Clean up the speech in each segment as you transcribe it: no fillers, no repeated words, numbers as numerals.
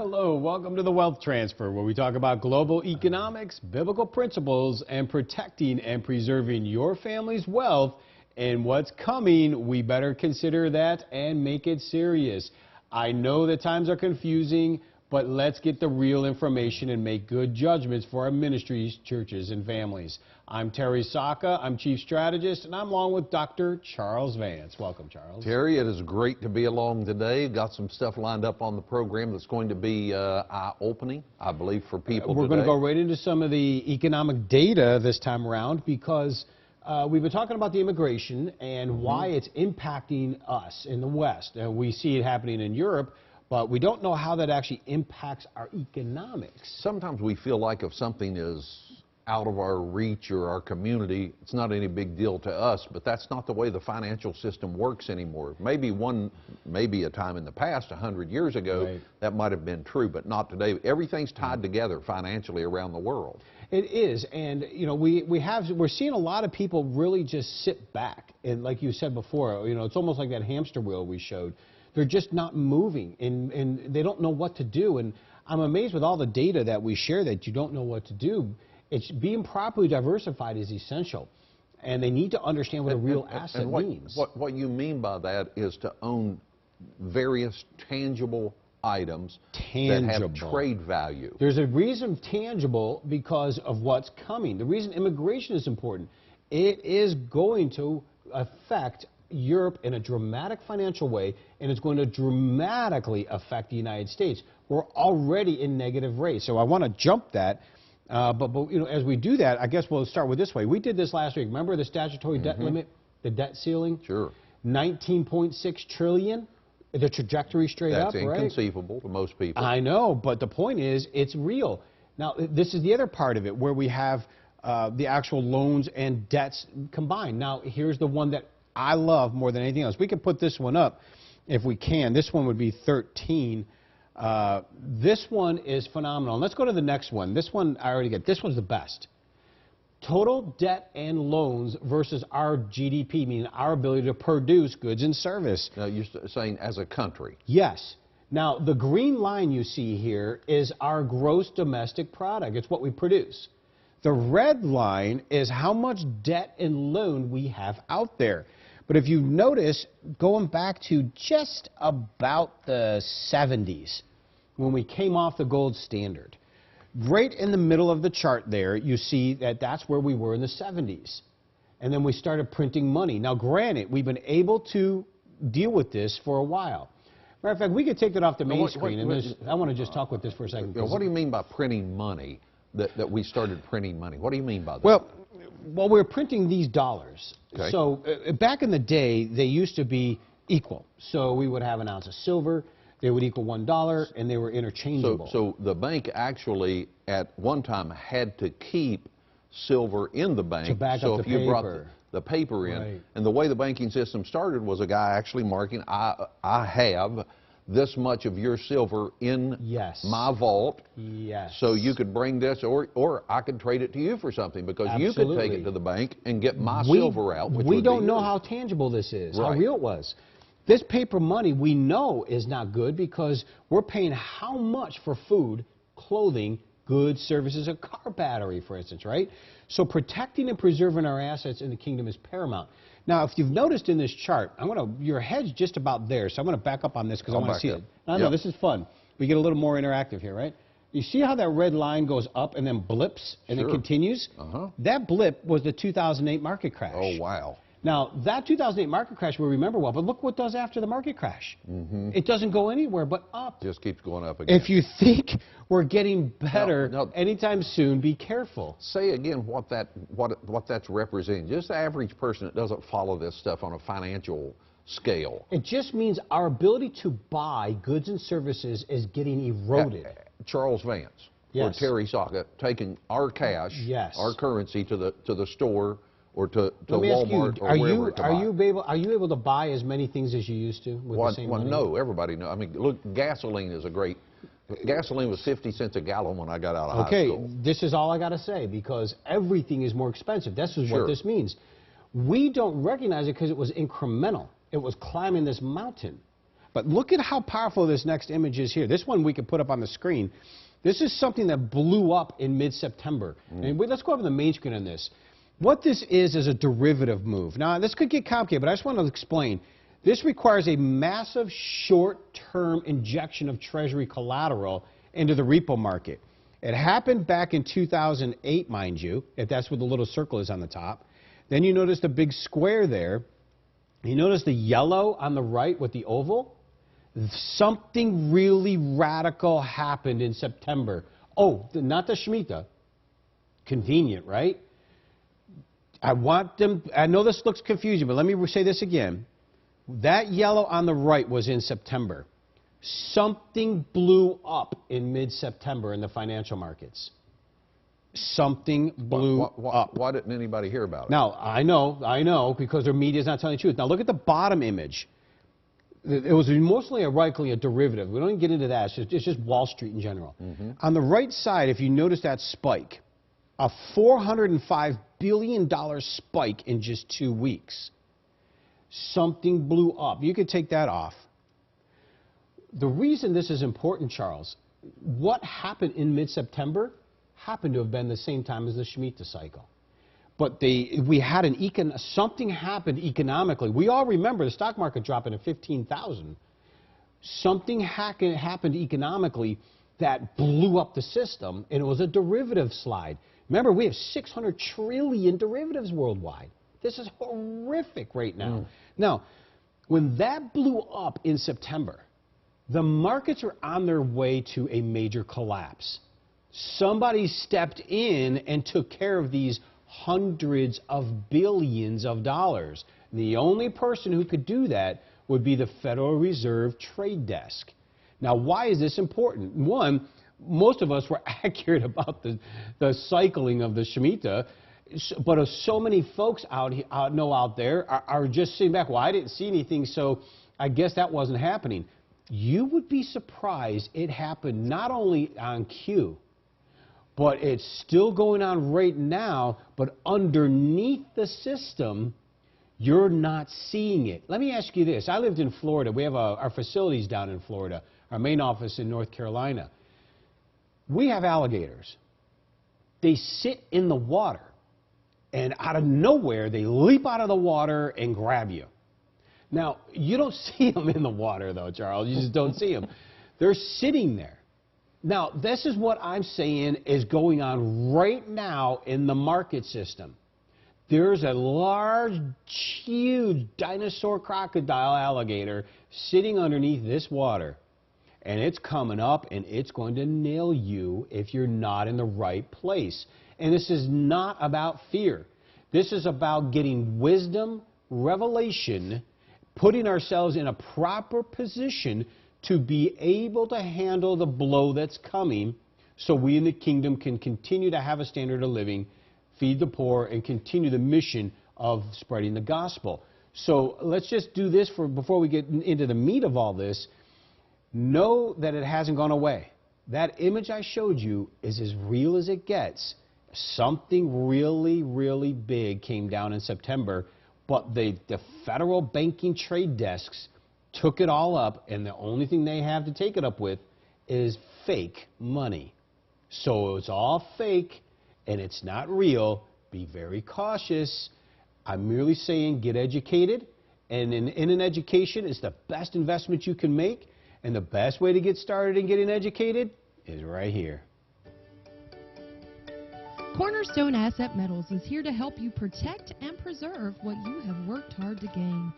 Hello, welcome to the Wealth Transfer, where we talk about global economics, biblical principles, and protecting and preserving your family's wealth. And what's coming, we better consider that and make it serious. I know that times are confusing, but let's get the real information and make good judgments for our ministries, churches, and families. I'm Terry Saka, I'm Chief Strategist, and I'm along with Dr. Charles Vance. Welcome, Charles. Terry, it is great to be along today. Got some stuff lined up on the program that's going to be eye-opening, I believe, for people We're today. going to go right into some of the economic data this time around because we've been talking about the immigration and why it's impacting us in the West. We see it happening in Europe, but we don't know how that actually impacts our economics. Sometimes we feel like if something is out of our reach or our community, it's not any big deal to us, but that's not the way the financial system works anymore. Maybe a time in the past, 100 years ago, right, that might have been true, but not today. Everything's tied together financially around the world. It is, and you know, we're seeing a lot of people really just sit back, and like you said before, you know, it's almost like that hamster wheel we showed. They're just not moving, and they don't know what to do. And I'm amazed with all the data that we share that you don't know what to do. It's being properly diversified is essential, and they need to understand what a real asset means. What you mean by that is to own various tangible items that have trade value. There's a reason tangible because of what's coming. The reason immigration is important, it is going to affect Europe in a dramatic financial way, and it's going to dramatically affect the United States. We're already in negative rates, so I want to jump that. But you know, as we do that, I guess we'll start with this way. We did this last week. Remember the statutory debt limit, the debt ceiling? Sure. 19.6 trillion. The trajectory straight up, right? That's inconceivable to most people. I know, but the point is, it's real. Now, this is the other part of it, where we have the actual loans and debts combined. Now, here's the one that I love more than anything else. We can put this one up if we can. This one would be 13. This one is phenomenal. Let's go to the next one. This one I already get. This one's the best. Total debt and loans versus our GDP, meaning our ability to produce goods and service. Now, you're saying as a country? Yes. Now, the green line you see here is our gross domestic product. It's what we produce. The red line is how much debt and loan we have out there. But if you notice, going back to just about the 70s, when we came off the gold standard, right in the middle of the chart there, you see that that's where we were in the 70s. And then we started printing money. Now, granted, we've been able to deal with this for a while. Matter of fact, we could take that off the main screen, and I want to just talk with this for a second. What do you mean by printing money, that we started printing money? What do you mean by that? Well, we're printing these dollars. Okay. So back in the day, they used to be equal. So we would have an ounce of silver. They would equal $1, and they were interchangeable. So the bank actually, at one time, had to keep silver in the bank. To back so up if the you paper. brought the paper in, Right. and the way the banking system started was a guy actually marking, I have this much of your silver in my vault. Yes. So you could bring this, or I could trade it to you for something, because Absolutely. you could take it to the bank and get my silver out. Which we don't know how tangible this is, how real it was. This paper money we know is not good because we're paying how much for food, clothing, goods, services, a car battery, for instance, right? So protecting and preserving our assets in the kingdom is paramount. Now, if you've noticed in this chart, your head's just about there, so I'm going to back up on this because I want to see it. I know, this is fun. We get a little more interactive here, right? You see how that red line goes up and then blips and then continues? That blip was the 2008 market crash. Oh, wow. Now, that 2008 market crash we remember well, but look what does after the market crash. It doesn't go anywhere but up. Just keeps going up again. If you think we're getting better anytime soon, be careful. Say again what that's representing. Just the average person that doesn't follow this stuff on a financial scale. It just means our ability to buy goods and services is getting eroded. Charles Vance or Terry Saka taking our cash, our currency to the store or to Walmart or wherever to buy. Are you able to buy as many things as you used to with the same money? No, everybody knows. I mean, look, gasoline is a great. Gasoline was 50 cents a gallon when I got out of high school. Okay, this is all I got to say because everything is more expensive. This is what this means. We don't recognize it because it was incremental. It was climbing this mountain. But look at how powerful this next image is here. This one we can put up on the screen. This is something that blew up in mid-September. And let's go over the main screen on this. What this is a derivative move. Now, this could get complicated, but I just want to explain. This requires a massive short-term injection of Treasury collateral into the repo market. It happened back in 2008, mind you, if that's what the little circle is on the top. Then you notice the big square there. You notice the yellow on the right with the oval? Something really radical happened in September. Oh, not the Shemitah. Convenient, right? I know this looks confusing, but let me say this again. That yellow on the right was in September. Something blew up in mid-September in the financial markets. Something blew up. Why didn't anybody hear about it? Now, I know, because their media is not telling the truth. Now, look at the bottom image. It was mostly likely a derivative. We don't even get into that. It's just Wall Street in general. On the right side, if you notice that spike, a $405 billion spike in just 2 weeks. Something blew up. You could take that off. The reason this is important, Charles, what happened in mid-September happened to have been the same time as the Shemitah cycle. But we had something happened economically. We all remember the stock market dropping to 15,000. Something happened economically that blew up the system, and it was a derivative slide. Remember, we have 600 trillion derivatives worldwide. This is horrific right now. Now, when that blew up in September, the markets are on their way to a major collapse. Somebody stepped in and took care of these hundreds of billions of dollars. The only person who could do that would be the Federal Reserve Trade Desk. Now, why is this important? One, most of us were accurate about the cycling of the Shemitah, but so many folks out there are just sitting back, well, I didn't see anything, so I guess that wasn't happening. You would be surprised it happened not only on cue, but it's still going on right now, but underneath the system, you're not seeing it. Let me ask you this. I lived in Florida. We have our facilities down in Florida, our main office in North Carolina. We have alligators. They sit in the water, and out of nowhere, they leap out of the water and grab you. Now, you don't see them in the water, though, Charles. You just don't see them. They're sitting there. Now, this is what I'm saying is going on right now in the market system. There's a large, huge dinosaur crocodile alligator sitting underneath this water. And it's coming up, and it's going to nail you if you're not in the right place. And this is not about fear. This is about getting wisdom, revelation, putting ourselves in a proper position to be able to handle the blow that's coming so we in the kingdom can continue to have a standard of living, feed the poor, and continue the mission of spreading the gospel. So let's just do this before we get into the meat of all this. Know that it hasn't gone away. That image I showed you is as real as it gets. Something really, really big came down in September, but the federal banking trade desks took it all up, and the only thing they have to take it up with is fake money. So it's all fake, and it's not real. Be very cautious. I'm merely saying get educated, and in an education is the best investment you can make, and the best way to get started in getting educated is right here. Cornerstone Asset Metals is here to help you protect and preserve what you have worked hard to gain.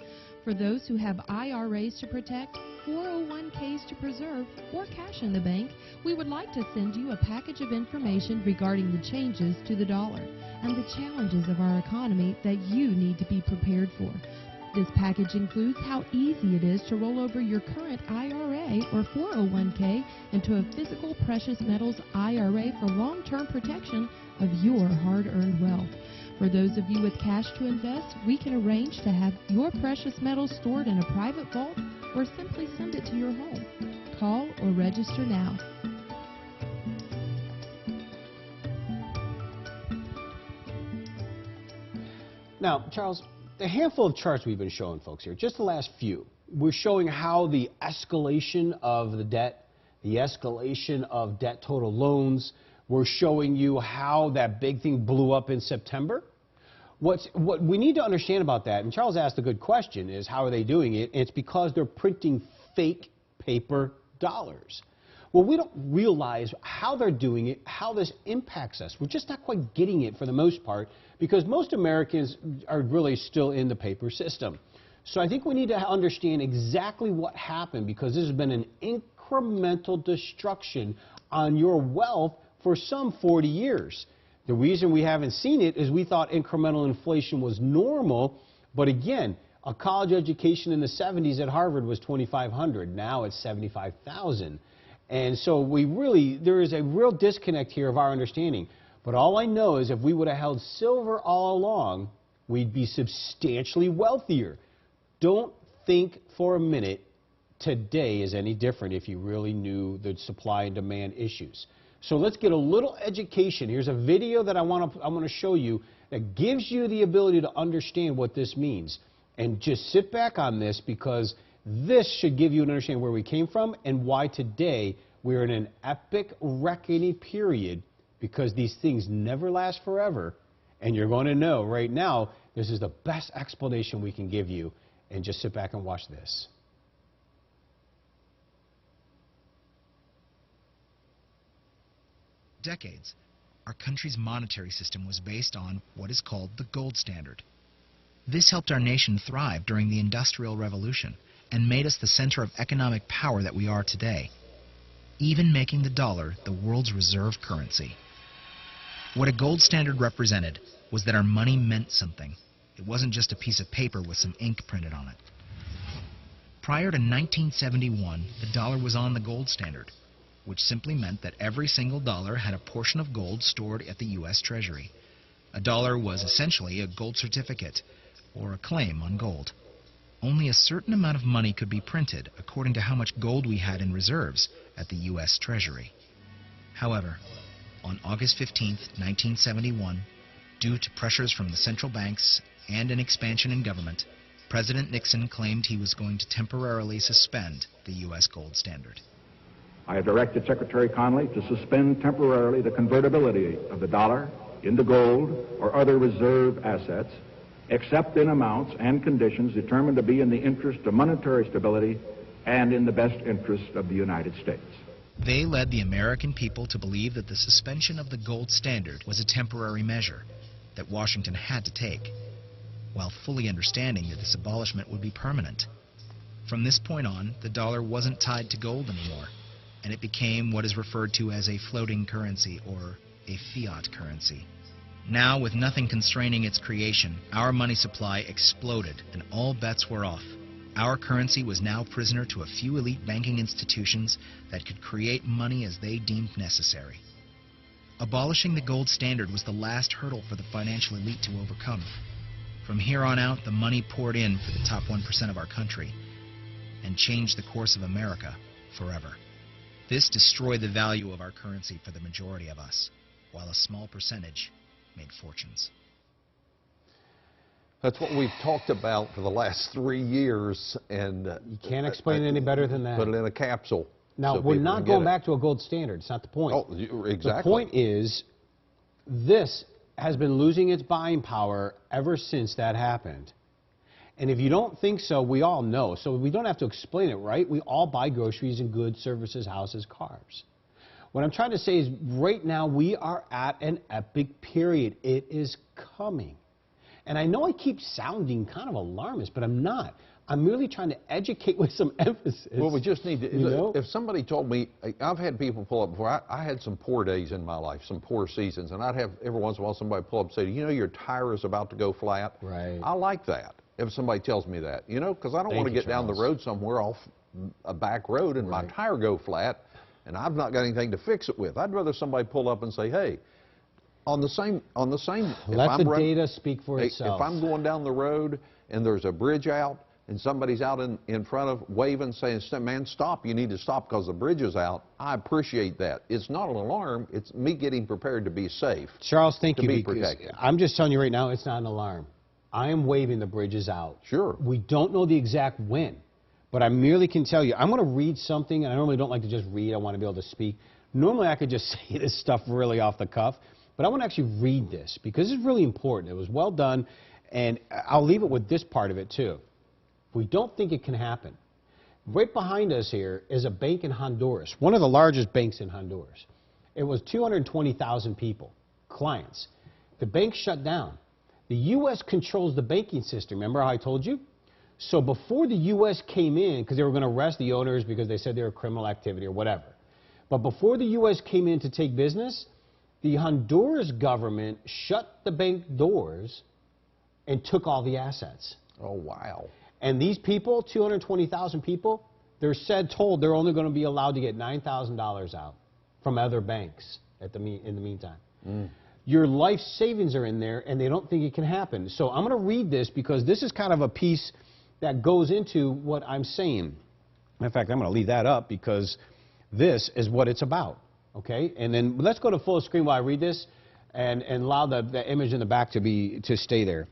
For those who have IRAs to protect, 401ks to preserve, or cash in the bank, we would like to send you a package of information regarding the changes to the dollar and the challenges of our economy that you need to be prepared for. This package includes how easy it is to roll over your current IRA or 401k into a physical precious metals IRA for long-term protection of your hard-earned wealth. For those of you with cash to invest, we can arrange to have your precious metals stored in a private vault or simply send it to your home. Call or register now. Now, Charles, the handful of charts we've been showing folks here, just the last few, we're showing how the escalation of the debt, the escalation of debt total loans, we're showing you how that big thing blew up in September. What we need to understand about that, and Charles asked a good question, is how are they doing it? It's because they're printing fake paper dollars. Well, we don't realize how they're doing it, how this impacts us. We're just not quite getting it for the most part because most Americans are really still in the paper system. So I think we need to understand exactly what happened because this has been an incremental destruction on your wealth for some 40 years. The reason we haven't seen it is we thought incremental inflation was normal, but again, a college education in the 70s at Harvard was $2,500. Now it's $75,000. And so there is a real disconnect here of our understanding. But all I know is if we would have held silver all along, we'd be substantially wealthier. Don't think for a minute today is any different if you really knew the supply and demand issues. So let's get a little education. Here's a video that I'm going to show you that gives you the ability to understand what this means. And just sit back on this because this should give you an understanding where we came from and why today we're in an epic reckoning period because these things never last forever. And you're going to know right now this is the best explanation we can give you. And just sit back and watch this. Decades, our country's monetary system was based on what is called the gold standard. This helped our nation thrive during the Industrial Revolution and made us the center of economic power that we are today, even making the dollar the world's reserve currency. What a gold standard represented was that our money meant something. It wasn't just a piece of paper with some ink printed on it. Prior to 1971, the dollar was on the gold standard, which simply meant that every single dollar had a portion of gold stored at the U.S. Treasury. A dollar was essentially a gold certificate, or a claim on gold. Only a certain amount of money could be printed according to how much gold we had in reserves at the U.S. Treasury. However, on August 15, 1971, due to pressures from the central banks and an expansion in government, President Nixon claimed he was going to temporarily suspend the U.S. gold standard. I have directed Secretary Connally to suspend temporarily the convertibility of the dollar into gold or other reserve assets, except in amounts and conditions determined to be in the interest of monetary stability and in the best interest of the United States. They led the American people to believe that the suspension of the gold standard was a temporary measure that Washington had to take, while fully understanding that this abolishment would be permanent. From this point on, the dollar wasn't tied to gold anymore, and it became what is referred to as a floating currency or a fiat currency. Now, with nothing constraining its creation, our money supply exploded and all bets were off. Our currency was now prisoner to a few elite banking institutions that could create money as they deemed necessary. Abolishing the gold standard was the last hurdle for the financial elite to overcome. From here on out, the money poured in for the top 1% of our country and changed the course of America forever. This destroyed the value of our currency for the majority of us, while a small percentage made fortunes. That's what we've talked about for the last 3 years, and you can't explain it any better than that. Put it in a capsule. Now, so we're people not can going get it. back to a gold standard. It's not the point. Oh, exactly. The point is, this has been losing its buying power ever since that happened. And if you don't think so, we all know. So we don't have to explain it, right? We all buy groceries and goods, services, houses, cars. What I'm trying to say is right now we are at an epic period. It is coming. And I know I keep sounding kind of alarmist, but I'm not. I'm really trying to educate with some emphasis. Well, we just need to, you know? If somebody told me, I've had people pull up before, I had some poor days in my life, some poor seasons, and I'd have every once in a while somebody pull up and say, you know, your tire is about to go flat. Right. I like that if somebody tells me that, you know, because I don't want to get down the road somewhere off a back road and my tire go flat and I've not got anything to fix it with. I'd rather somebody pull up and say, hey, on the same. Let the data speak for itself. If I'm going down the road and there's a bridge out and somebody's out in front of waving, saying, man, stop, you need to stop because the bridge is out, I appreciate that. It's not an alarm. It's me getting prepared to be safe. Charles, thank you. Be protected. I'm just telling you right now, it's not an alarm. I am waving the bridge is out. Sure. We don't know the exact when, But I merely can tell you, I'm going to read something, and I normally don't like to just read. I want to be able to speak. Normally, I could just say this stuff really off the cuff, but I want to actually read this because it's really important. It was well done, and I'll leave it with this part of it, too. We don't think it can happen. Right behind us here is a bank in Honduras, one of the largest banks in Honduras. It was 220,000 people, clients. The bank shut down. The U.S. controls the banking system. Remember how I told you? So before the U.S. came in, because they were going to arrest the owners because they said they were criminal activity or whatever, but before the U.S. came in to take business, the Honduras government shut the bank doors and took all the assets. Oh, wow. And these people, 220,000 people, they're told they're only going to be allowed to get $9,000 out from other banks in the meantime. Your life savings are in there, and they don't think it can happen. So I'm going to read this because this is kind of a piece that goes into what I'm saying. In fact, I'm going to leave that up because this is what it's about, okay? And then let's go to full screen while I read this and allow the image in the back to stay there.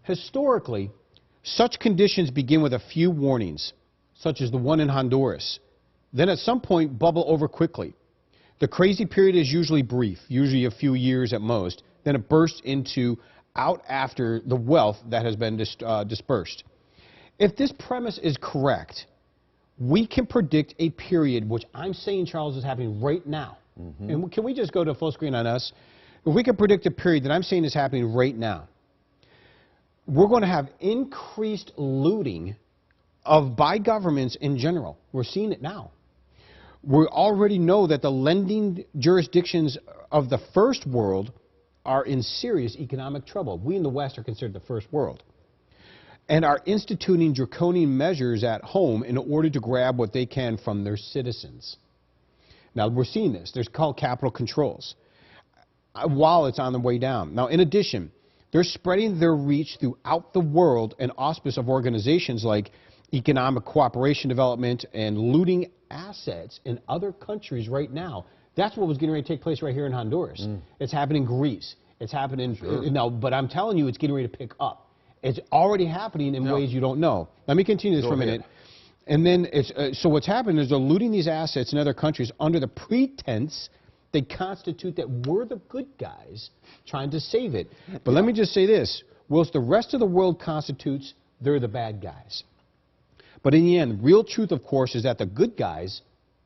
Historically, such conditions begin with a few warnings, such as the one in Honduras. Then at some point, bubble over quickly. The crazy period is usually brief, usually a few years at most. Then it bursts out after the wealth that has been dispersed. If this premise is correct, we can predict a period, which I'm saying, Charles, is happening right now. And can we just go to full screen on us? If we can predict a period that I'm saying is happening right now, we're going to have increased looting by governments in general. We're seeing it now. We already know that the lending jurisdictions of the first world are in serious economic trouble. We in the West are considered the first world, and are instituting draconian measures at home in order to grab what they can from their citizens. Now, we're seeing this. There's called capital controls while it's on the way down. Now, in addition, they're spreading their reach throughout the world in auspice of organizations like economic cooperation development and looting assets in other countries right now. That's what was getting ready to take place right here in Honduras. It's happening in Greece. It's happening now, but I'm telling you, it's getting ready to pick up. It's already happening in ways you don't know. Let me continue this for a minute. And then, so what's happening is they're looting these assets in other countries under the pretense they constitute that we're the good guys trying to save it. But let me just say this. Whilst the rest of the world constitutes, they're the bad guys. But in the end, real truth, of course, is that the good guys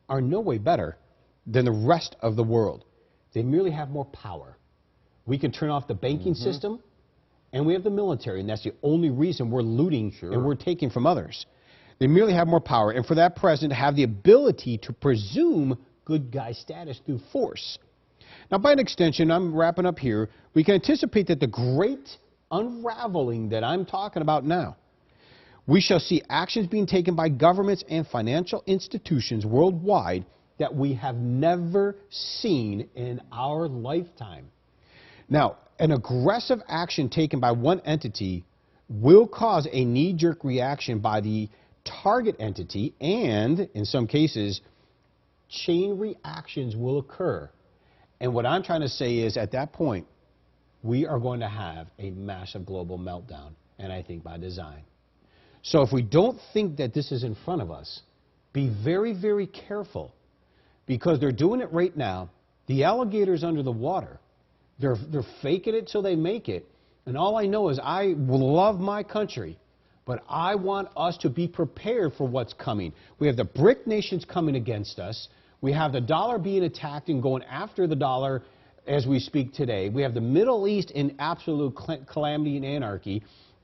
are no way better than the rest of the world. They merely have more power. We can turn off the banking system, and we have the military, and that's the only reason we're looting and we're taking from others. They merely have more power, and for that president have the ability to presume good guy status through force. Now, by an extension, I'm wrapping up here, we can anticipate that the great unraveling that I'm talking about now, we shall see actions being taken by governments and financial institutions worldwide that we have never seen in our lifetime. Now, an aggressive action taken by one entity will cause a knee-jerk reaction by the target entity, and in some cases, chain reactions will occur. And what I'm trying to say is, at that point, we are going to have a massive global meltdown, and I think by design. So if we don't think that this is in front of us, be very, very careful, because they're doing it right now. The alligator's under the water. They're faking it till they make it. And all I know is I love my country, but I want us to be prepared for what's coming. We have the BRIC nations coming against us. We have the dollar being attacked and going after the dollar as we speak today. We have the Middle East in absolute calamity and anarchy.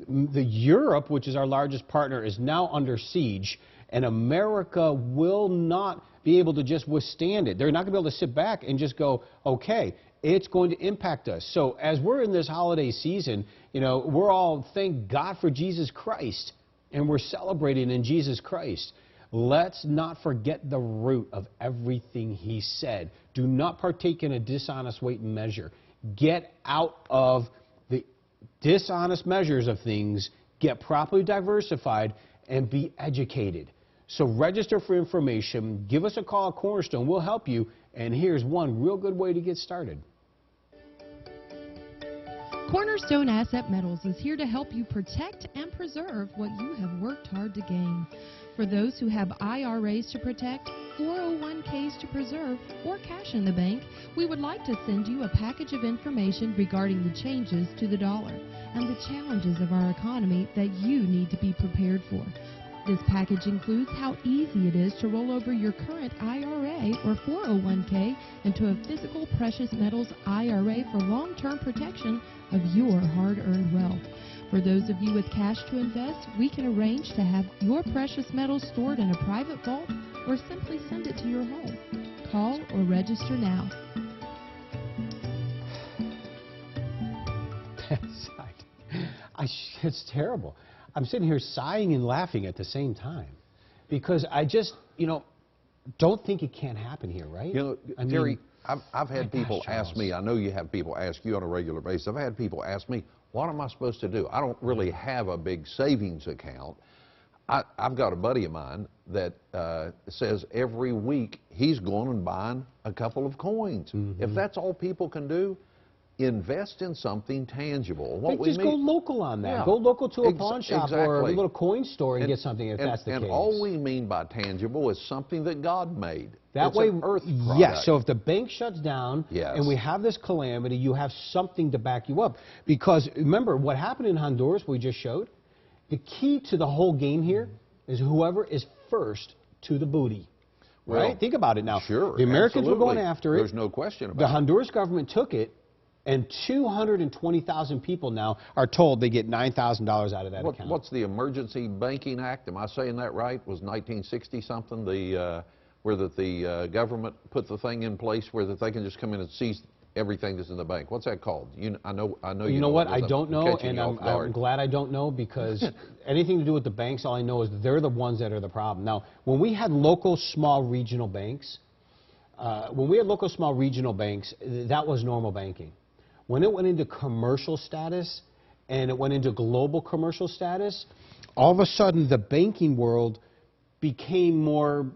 The Europe, which is our largest partner, is now under siege, and America will not be able to just withstand it. They're not going to be able to sit back and just go, okay, it's going to impact us. So as we're in this holiday season, you know, we're all, thank God for Jesus Christ, and we're celebrating in Jesus Christ. Let's not forget the root of everything he said. Do not partake in a dishonest weight and measure. Get out of the dishonest measures of things, get properly diversified, and be educated. So register for information, give us a call at Cornerstone, we'll help you, and here's one real good way to get started. Cornerstone Asset Metals is here to help you protect and preserve what you have worked hard to gain. For those who have IRAs to protect, 401ks to preserve, or cash in the bank, we would like to send you a package of information regarding the changes to the dollar and the challenges of our economy that you need to be prepared for. This package includes how easy it is to roll over your current IRA or 401k into a physical precious metals IRA for long-term protection of your hard-earned wealth. For those of you with cash to invest, we can arrange to have your precious metals stored in a private vault or simply send it to your home. Call or register now. It's terrible. I'm sitting here sighing and laughing at the same time because I just, don't think it can't happen here, right? Terry, I've had people ask me, I know you have people ask you on a regular basis, I've had people ask me, what am I supposed to do? I don't really have a big savings account. I've got a buddy of mine that says every week he's going and buying a couple of coins. If that's all people can do, invest in something tangible. Just go local on that. Yeah. Go local to a pawn shop or a little coin store and get something if that's the case. And all we mean by tangible is something that God made. That way, an earth product. Yes, so if the bank shuts down and we have this calamity, you have something to back you up. Because remember, what happened in Honduras we just showed, the key to the whole game here is whoever is first to the booty. Right? Well, think about it now. Sure, the Americans were going after it. There's no question about it. The Honduras government took it. And 220,000 people now are told they get $9,000 out of that account. What's the Emergency Banking Act? Am I saying that right? Was 1960-something where the government put the thing in place where that they can just come in and seize everything that's in the bank? What's that called? I know. You know what? I don't know, and I'm glad I don't know because anything to do with the banks, all I know is they're the ones that are the problem. Now, when we had local, small, regional banks, that was normal banking. When it went into commercial status and it went into global commercial status, all of a sudden the banking world became more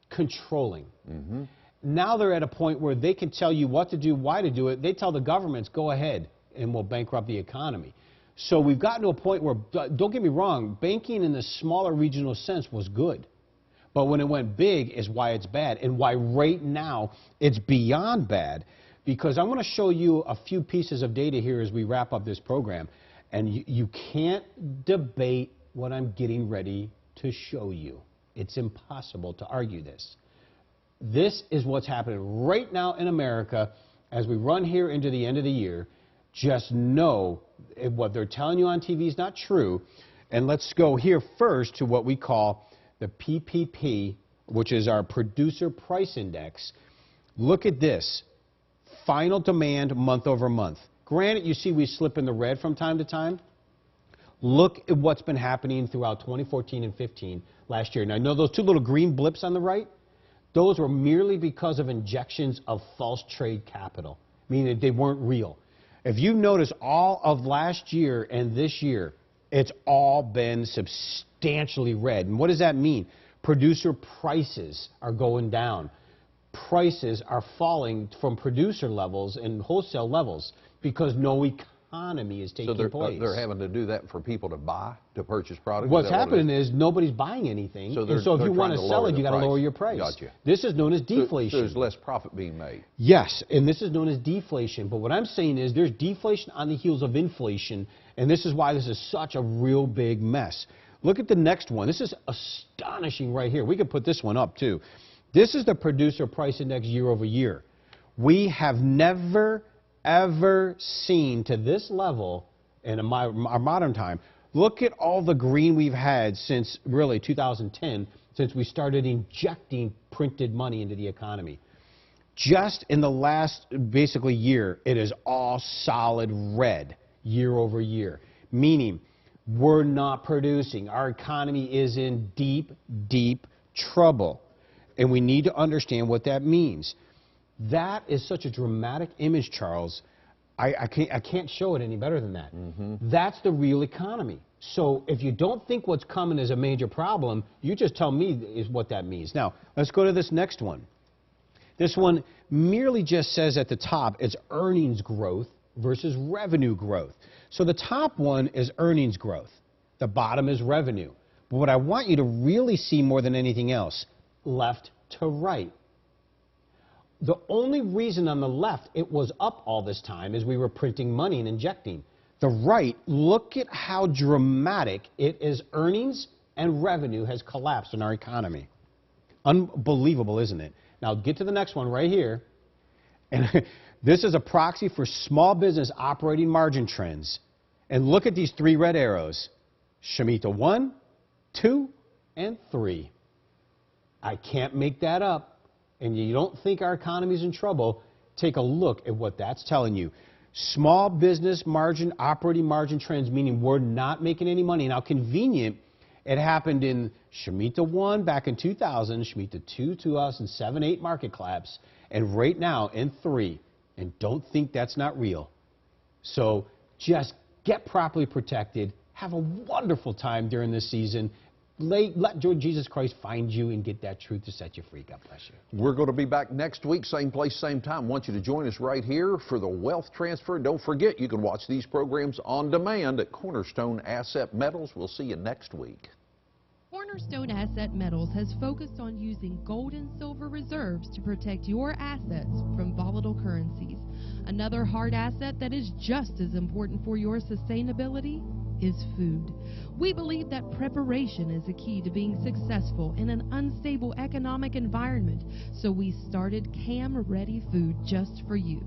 controlling. Now they're at a point where they can tell you what to do, why to do it. They tell the governments, go ahead, and we'll bankrupt the economy. So we've gotten to a point where, don't get me wrong, banking in the smaller regional sense was good. But when it went big is why it's bad, and why right now it's beyond bad. Because I want to show you a few pieces of data here as we wrap up this program. And you can't debate what I'm getting ready to show you. It's impossible to argue this. This is what's happening right now in America as we run here into the end of the year. Just know what they're telling you on TV is not true. And let's go here first to what we call the PPP, which is our Producer Price Index. Look at this. Final demand month over month. Granted, you see we slip in the red from time to time. Look at what's been happening throughout 2014 and 15 last year. Now, I know those two little green blips on the right, those were merely because of injections of false trade capital, meaning they weren't real. If you notice all of last year and this year, it's all been substantially red. And what does that mean? Producer prices are going down. Prices are falling from producer levels and wholesale levels because no economy is taking place. So they're having to do that for people to buy, to purchase products? What's happening is nobody's buying anything, so if you want to sell it, you got to lower your price. Gotcha. This is known as deflation. So there's less profit being made. Yes, and this is known as deflation. But what I'm saying is there's deflation on the heels of inflation, and this is why this is such a real big mess. Look at the next one. This is astonishing right here. We could put this one up, too. This is the Producer Price Index year over year. We have never, ever seen to this level in our modern time. Look at all the green we've had since really 2010, since we started injecting printed money into the economy. Just in the last, basically, year, it is all solid red year over year, meaning we're not producing. Our economy is in deep, deep trouble. And we need to understand what that means. That is such a dramatic image, Charles. I can't show it any better than that. That's the real economy. So if you don't think what's coming is a major problem, you just tell me is what that means. Now, let's go to this next one. This one merely just says at the top it's earnings growth versus revenue growth. So the top one is earnings growth. The bottom is revenue. But what I want you to really see more than anything else, left to right. The only reason on the left it was up all this time is we were printing money and injecting. The right, look at how dramatic it is. Earnings and revenue has collapsed in our economy. Unbelievable, isn't it? Now get to the next one right here. And this is a proxy for small business operating margin trends. And look at these three red arrows. Shemitah 1, 2, and 3. I can't make that up. And you don't think our economy's in trouble, take a look at what that's telling you. Small business margin, operating margin trends, meaning we're not making any money. Now, convenient, it happened in Shemitah 1 back in 2000, Shemitah 2, 2007, 8 market collapse, and right now in 3. And don't think that's not real. So just get properly protected. Have a wonderful time during this season. Let Jesus Christ find you and get that truth to set you free. God bless you. We're going to be back next week, same place, same time. Want you to join us right here for the Wealth Transfer. Don't forget, you can watch these programs on demand at Cornerstone Asset Metals. We'll see you next week. Cornerstone Asset Metals has focused on using gold and silver reserves to protect your assets from volatile currencies. Another hard asset that is just as important for your sustainability is food. We believe that preparation is a key to being successful in an unstable economic environment, so we started Cam Ready Food just for you.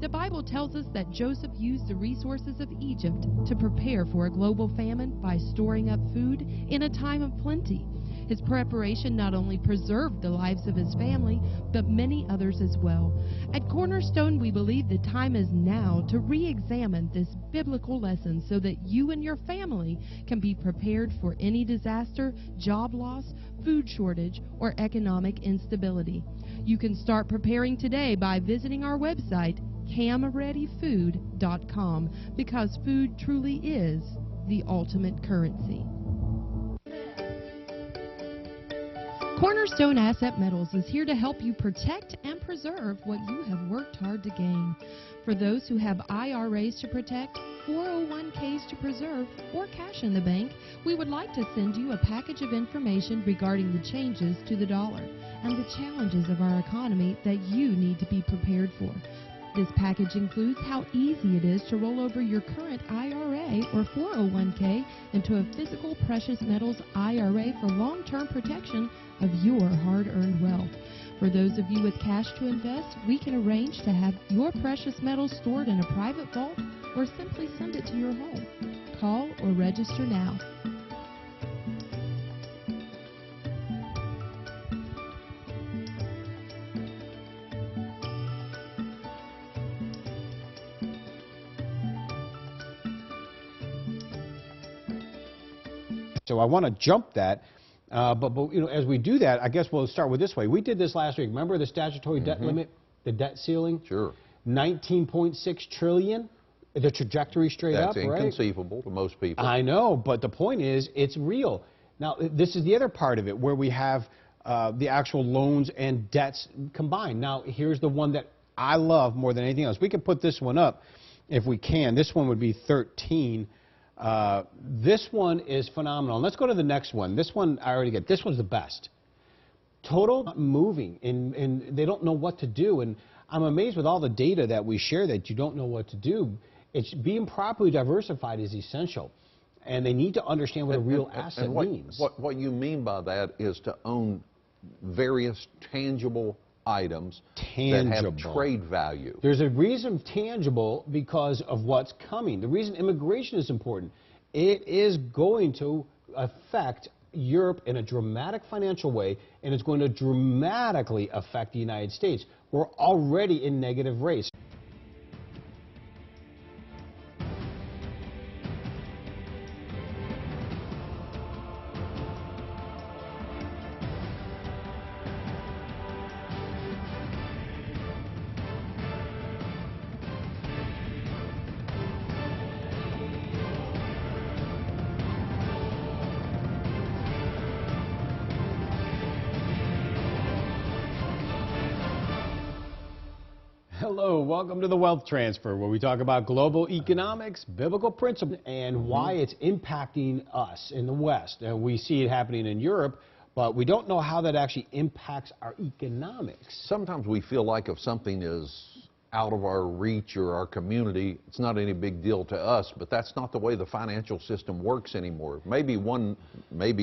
The Bible tells us that Joseph used the resources of Egypt to prepare for a global famine by storing up food in a time of plenty. His preparation not only preserved the lives of his family, but many others as well. At Cornerstone, we believe the time is now to re-examine this biblical lesson so that you and your family can be prepared for any disaster, job loss, food shortage, or economic instability. You can start preparing today by visiting our website, camreadyfood.com, because food truly is the ultimate currency. Cornerstone Asset Metals is here to help you protect and preserve what you have worked hard to gain. For those who have IRAs to protect, 401ks to preserve, or cash in the bank, we would like to send you a package of information regarding the changes to the dollar and the challenges of our economy that you need to be prepared for. This package includes how easy it is to roll over your current IRA or 401k into a physical precious metals IRA for long-term protection of your hard-earned wealth. For those of you with cash to invest, we can arrange to have your precious metals stored in a private vault or simply send it to your home. Call or register now. So I want to jump that, but you know, as we do that, I guess we'll start with this way. We did this last week. Remember the statutory debt limit, the debt ceiling? Sure. 19.6 trillion. The trajectory straight up, right? That's inconceivable to most people. I know, but the point is, it's real. Now, this is the other part of it, where we have the actual loans and debts combined. Now, here's the one that I love more than anything else. We can put this one up if we can. This one would be 13. This one is phenomenal. Let's go to the next one. This one I already get. This one's the best. Total moving, and they don't know what to do. And I'm amazed with all the data that we share that you don't know what to do. It's being properly diversified is essential, and they need to understand what a real asset means. What you mean by that is to own various tangible items that have trade value. There's a reason tangible because of what's coming. The reason immigration is important, it is going to affect Europe in a dramatic financial way, and it's going to dramatically affect the United States. We're already in negative rates. Hello, welcome to the Wealth Transfer, where we talk about global economics, biblical principles, and why it's impacting us in the West. And we see it happening in Europe, but we don't know how that actually impacts our economics. Sometimes we feel like if something is out of our reach or our community, it's not any big deal to us, but that's not the way the financial system works anymore. Maybe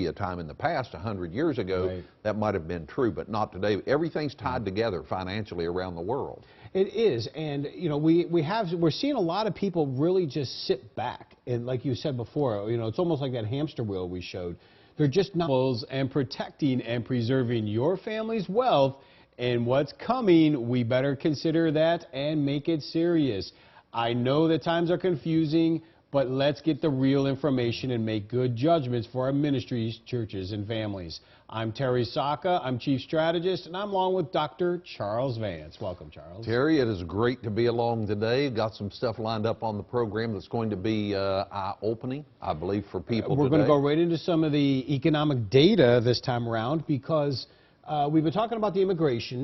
a time in the past, 100 years ago, right, that might have been true, but not today. Everything's tied together financially around the world. It is, and you know, we're seeing a lot of people really just sit back, and like you said before, you know, it's almost like that hamster wheel we showed. They're just not and protecting and preserving your family's wealth. And what's coming, we better consider that and make it serious. I know that times are confusing, but let's get the real information and make good judgments for our ministries, churches, and families. I'm Terry Saka, I'm Chief Strategist, and I'm along with Dr. Charles Vance. Welcome, Charles. Terry, it is great to be along today. Got some stuff lined up on the program that's going to be eye-opening, I believe, for people We're today. going to go right into some of the economic data this time around because we've been talking about the immigration